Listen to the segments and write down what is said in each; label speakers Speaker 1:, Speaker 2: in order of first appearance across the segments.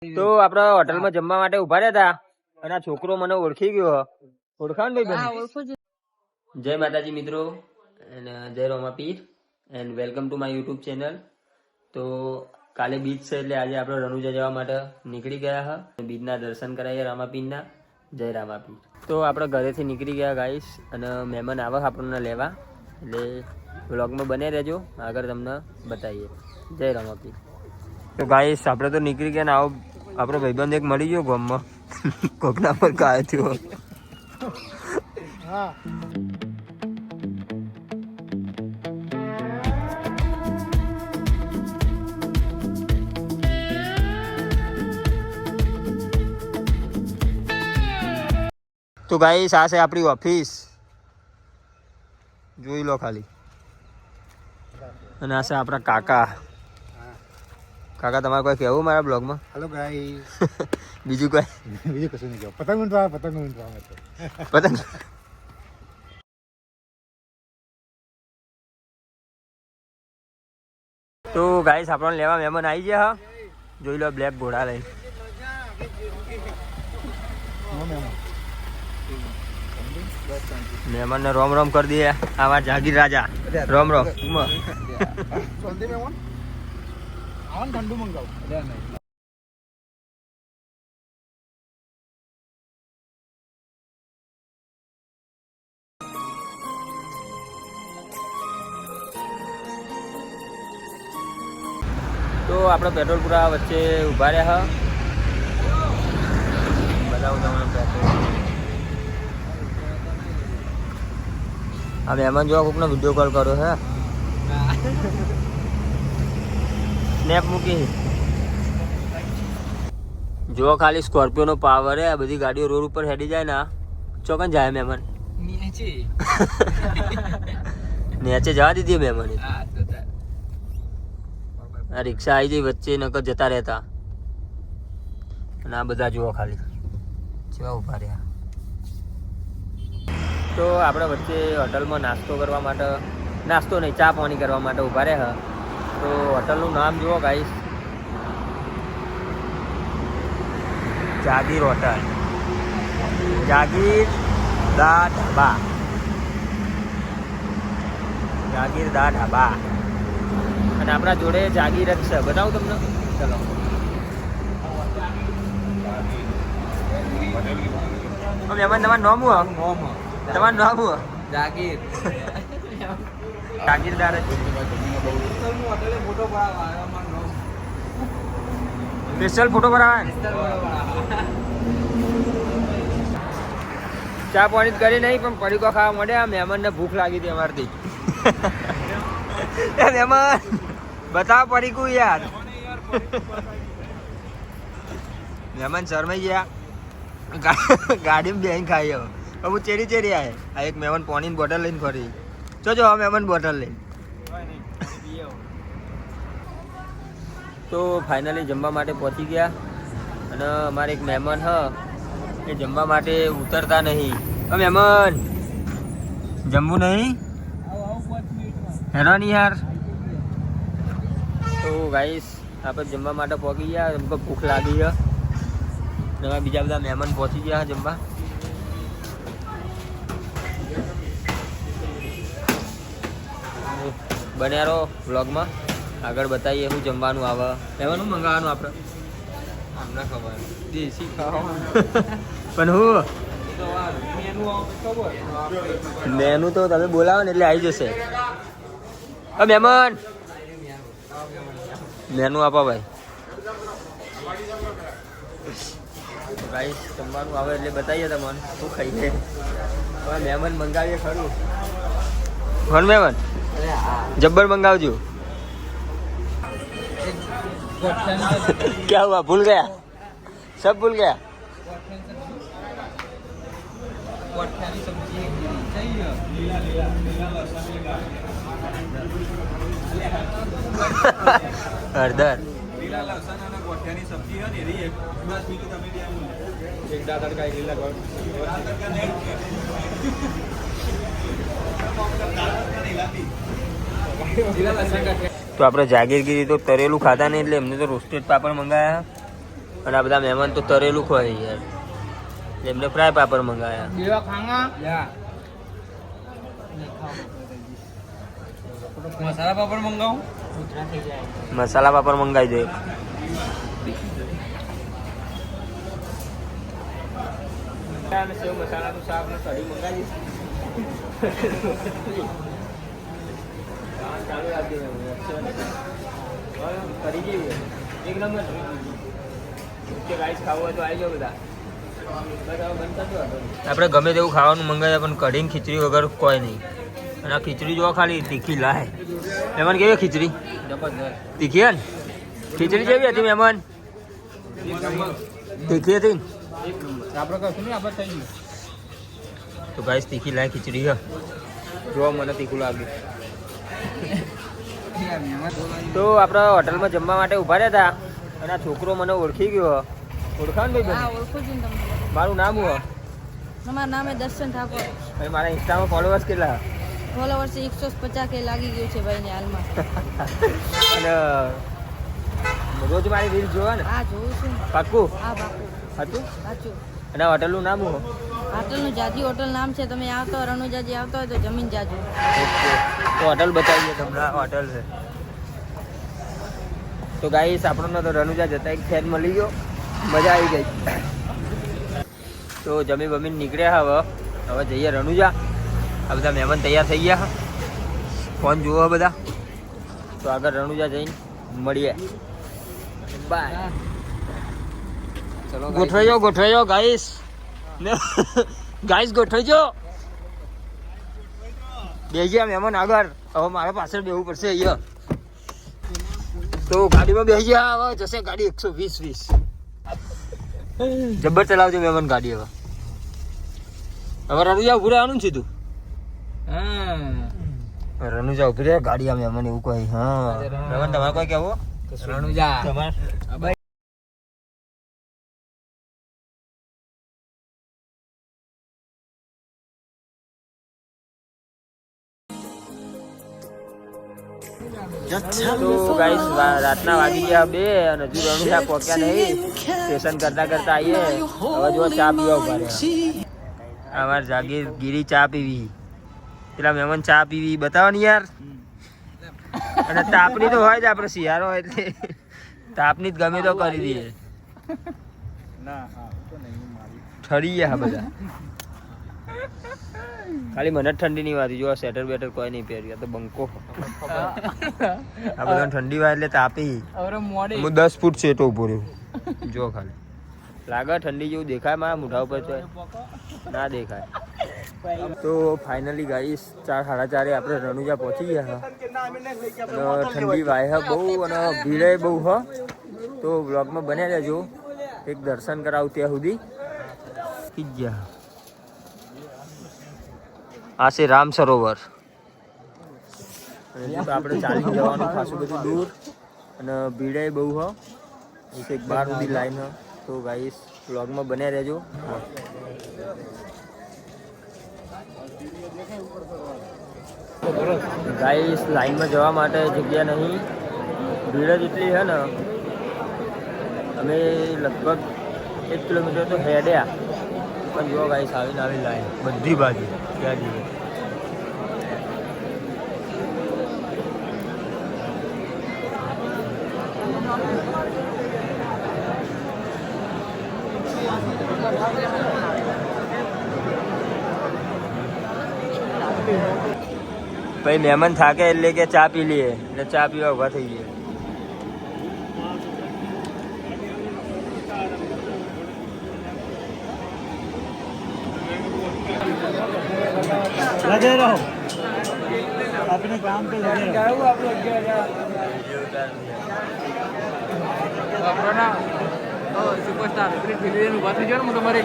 Speaker 1: તો આપડે હોટલમાં જમવા માટે ઉભા રહ્યા હતા અને આ છોકરો મને ઓળખી ગયો. ઓળખાણ ભાઈ? જય માતાજી મિત્રો અને જય Ramapir and welcome to my YouTube channel. તો કાલે બીચ છે એટલે આજે આપણે રણુજા જવા માટે નીકળી ગયા હા. બીચના દર્શન કરાવીએ રામાપીરના. જય રામાપીર. તો આપણે ઘરેથી નીકળી ગયા ગાઈસ અને મહેમાન આવે આપણને લેવા, એટલે વ્લોગમાં બને રહેજો, આગળ તમને બતાવીએ. જય રામાપીર. તો ગાઈસ આપણે તો નીકળી ગયા ને આવો આપણો ભાઈબંધ એક મળી ગયો ગામમાં. કોકના પર કાયો થયો. હા તો ગાઈસ આ છે આપણી ઓફિસ, જોઈ લો ખાલી. અને આ છે આપણા કાકા. કાકા તમારે કોઈ કહેવું મારા બ્લોગમાં?
Speaker 2: Hello guys.
Speaker 1: બીજું કોઈ?
Speaker 2: બીજું કશું નહીં કહેવું. પતંગ ઉડવા
Speaker 1: પતંગ. તો ગાઈસ આપણને લેવા મહેમાન આવી ગયા હા. જોઈ લો બ્લેક ઘોડા લઈ. મહેમાન ને રોમ રોમ કરી દઈએ. આવા જાગીર રાજા રોમ રોમ.
Speaker 2: ઠંડુ મંગાવું.
Speaker 1: તો આપણે પેટ્રોલપુરા વચ્ચે ઉભા રહ્યા હા. બતાવું તમને પેટ્રોલ. આ મહેમાન જોવા કોકનો વિડીયો કોલ કર્યો હે. સ્નેપ મૂકી. જો ખાલી સ્કોર્પિયો નો પાવર હે. આ બધી ગાડીઓ રોડ ઉપર હેડી જાય ને ચોકન જાય મહેમાન. નીચે જવા દીધી મહેમાન. આ રિક્ષા આવી જઈ વચ્ચે નકર જતા રહેતા. અને આ બધા જુઓ ખાલી કેવા ઉભા રહ્યા. તો આપણે વચ્ચે હોટલમાં નાસ્તો કરવા માટે, નાસ્તો નહીં ચા પાણી કરવા માટે ઉભા રહ્યા. તો હોટલનું નામ જુઓ ગાઈસ, જાગીર હોટલ. જાગીર દા ઢાબા. જાગીર દા ઢાબા. અને આપણા જોડે જાગીર જ છે, બતાવું તમને. ચલો મહેમાન તમારું નામ હું? તમારું નામ હું? જાગીર. જાગીરદાર જ સ્પેશિયલ ફોટો પડાવવા. ચા પાણી કરી નહીં પણ પડીકો ખાવા મળે. આ મહેમાનને ભૂખ લાગી હતી અમારથી. મહેમાન બતાવ પડીકું યાર. મહેમાન શરમાઈ ગયા. ગાડીમાં બેન ખાઈ હવે. હું ચેરી ચેરી આવે. આ એક મહેમાન પાણીની બોટલ લઈને ફરી. જો હા મહેમાન બોટલ લઈને. તો ફાઇનલી જમવા માટે પહોંચી ગયા. અને અમારે એક મહેમાન હ એ જમવા માટે ઉતરતા નહીં. મહેમાન જમવું નહીં? હેરાન યાર. તો ગાઈસ આપણે જમવા માટે પહોંચી ગયા. અમને ભૂખ લાગી છે. એમાં બીજા બધા મહેમાન પહોંચી ગયા જમવા. બન્યા રહો વ્લોગમાં, આગળ બતાવીએ શું જમવાનું આવે. મહેમાન શું મંગાવવાનું આપણે? અમને ખબર દેશી ખાવાનું. પણ હું મેનુ તો તમે બોલાવો ને એટલે આવી જશે. મહેમાન મેનુ આપો ભાઈ. ગાઈસ જમવાનું આવે એટલે બતાવીએ તમને શું ખાઈએ. હવે મહેમાન મંગાવીએ ખરું. કોણ મહેમાન? જબ્બર મંગાવજો. क्या हुआ? भूल गया? सब भूल गया? हरदर લીલા લસણ અને ગોઠિયાની સબ્જી હતી ને એક બસ બીજું તમે ત્યાં એક દાદા કાઈ લીલા તો આપણે જાગીરગીરી તો તરેલું ખાતા નહીં એટલે એમને તો રોસ્ટેડ પાપડ મંગાયા. અને આ બધા મહેમાન તો તરેલું ખવાય યાર, એમને ફ્રાય પાપડ મંગાયા.
Speaker 3: બેવા ખાંગા મસાલા પાપડ મંગાવું,
Speaker 1: મસાલા પાપડ મંગાવી દે. સેવ મસાલાનું શાક ને કઢી મંગાવી ચાલુ રાખજો. કરી જઈએ એક નંબર. રાઈસ ખાવું હોય તો આવી જાઓ બધા. આપણે ગમે તેવું ખાવાનું મંગાવ્યા પણ કઢી ને ખીચડી વગર કોઈ નહીં. અને આ ખીચડી જોવા ખાલી તીખી લાય. મહેમાન કેવી ખીચડી? તીખી હે ને? ખીચડી કેવી હતી મહેમાન? તીખી હતી ને?
Speaker 3: આપણે કશું નહીં, આપણે થઈ ગયું.
Speaker 1: તો ગાઈસ તીખી લાય ખીચડી હે. જોવા મને તીખું લાગ્યું. તો આપણે હોટલમાં જમવા માટે ઉભા રહ્યા હતા અને આ છોકરો મને ઓળખી ગયો. ઓળખાણ ભાઈ?
Speaker 4: હા, ઓળખું છું તમને.
Speaker 1: મારું નામ હું?
Speaker 4: તમારું નામ દર્શન ઠાકોર.
Speaker 1: ભાઈ મારા ઇન્સ્ટામાં ફોલોવર્સ કેટલા?
Speaker 4: ફોલોવર્સ 150K લાગી ગયું છે ભાઈને હાલમાં.
Speaker 1: અને રોજ મારી રીલ જોવા ને?
Speaker 4: હા, જોઉં છું.
Speaker 1: પાક્કું?
Speaker 4: હા, બાપુ.
Speaker 1: સાચું?
Speaker 4: સાચું.
Speaker 1: અને આ હોટલનું નામ હું?
Speaker 4: હોટલનું જાજી હોટલ નામ છે. તમે આવતો હોય, રણુજાજી આવતો હોય તો જમીન જાજો.
Speaker 1: ઓકે, તો હોટલ બતાવીએ તમને. આ હોટલ છે. તો ગાઈસ આપણને તો રણુજા જતા એક ફેન મળી ગયો, મજા આવી ગઈ. તો જમી બમીને નીકળ્યા. હવે જઈએ રણુજા. આ બધા મહેમાન તૈયાર થઈ ગયા. ફોન જુઓ બધા. તો આગળ રણુજા જઈને મળીએ. બાય. ગોઠવાઈ જાઓ ગાઈસ. ગાઈસ ગોઠવાઈ જાઓ. બેસી મહેમાન આગળ. હવે મારા પાછળ બેવું પડશે અહીંયા. તો ગાડીમાં બેસી ગયા. હવે જશે ગાડી 120. જબ્બર ચલાવજો મહેમાન ગાડી. હવે રણુજા ઉભું રહેવાનું છે તું? રણુજા ઉભી રહે ગાડી. આમ મહેમાન એવું કોઈ? હા મહેમાન તમારે કોઈ કેવું?
Speaker 3: રણુજા
Speaker 1: તમારે તો ગાઈસ રાતના વાગી ગયા 2 અને હજુ રણુજા પહોંચ્યા નહીં. સ્ટેશન કરતા આવીએ. હવે જો ચા પીવા ઉભા રહ્યા. અમારે જાગીરગીરી ચા પીવી. પેલા મહેમાન ચા પીવી બતાવો ને યાર. અને તાપની તો હોય જ, આપણે શિયાળો હોય એટલે તાપની જ ગમે તો કરી દઈએ. ઠરી ગયા બધા. ખાલી મને જ ઠંડી નહીં વાતી. જો સ્વેટર બેટર કોઈ નહીં પહેર્યું, તો બંકો. આ બધા ઠંડી વાય એટલે તાપી. હું 10 ફૂટ સેટો ઉભો રહ્યો. જો ખાલી લાગે ઠંડી જેવું દેખાય મારા મોઢા ઉપર છે? ના દેખાય. તો ફાઇનલી ગાઈસ 4:30 આપણે રણુજા પહોંચી ગયા. ઠંડી વાય બહુ અને ભીડે બહુ હ. તો બ્લોગમાં બન્યા રહેજો. એક દર્શન કરાવું ત્યાં સુધી. ગયા આ છે રામ સરોવર. આપણે ચાલી જવાનું ખાસું બધું દૂર અને ભીડે બહુ હ. એક 12 સુધી લાઈન હ. તો ગાઈસ વ્લોગમાં બન્યા રહેજો. ગાઈસ લાઈનમાં જવા માટે જગ્યા નહીં, ભીડ જ એટલી છે ને. અમે લગભગ 1 કિલોમીટર તો હેડ્યા પણ જો ગાઈસ આવીને આવી લાઈન બધી બાજુ. ક્યાં જઈએ? ભાઈ મહેમાન થાકે એટલે કે ચા પી લઈએ એટલે ચા પીવા ઉભા થઈ ગઈએ.
Speaker 2: लगे रहो अपने काम पे लगे रहो.
Speaker 3: સુપરસ્ટાર ઉભા થઈ જાવ ને તમારે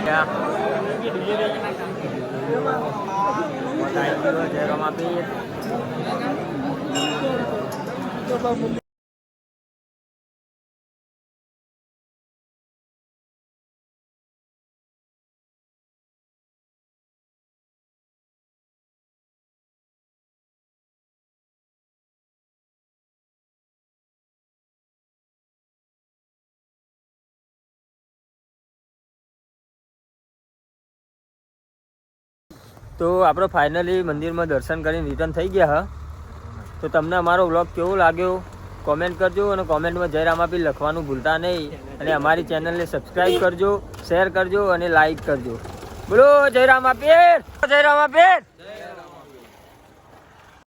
Speaker 1: જય રમાપીર. તો આપણે ફાઇનલી મંદિરમાં દર્શન કરીને રિટર્ન થઈ ગયા હા. તો તમને અમારો વ્લોગ કેવો લાગ્યો કોમેન્ટ કરજો અને કોમેન્ટમાં જય રામાપીર લખવાનું ભૂલતા નહીં. અને અમારી ચેનલને સબસ્ક્રાઈબ કરજો, શેર કરજો અને લાઈક કરજો. બોલો જય રામાપીર, જય રામાપીર.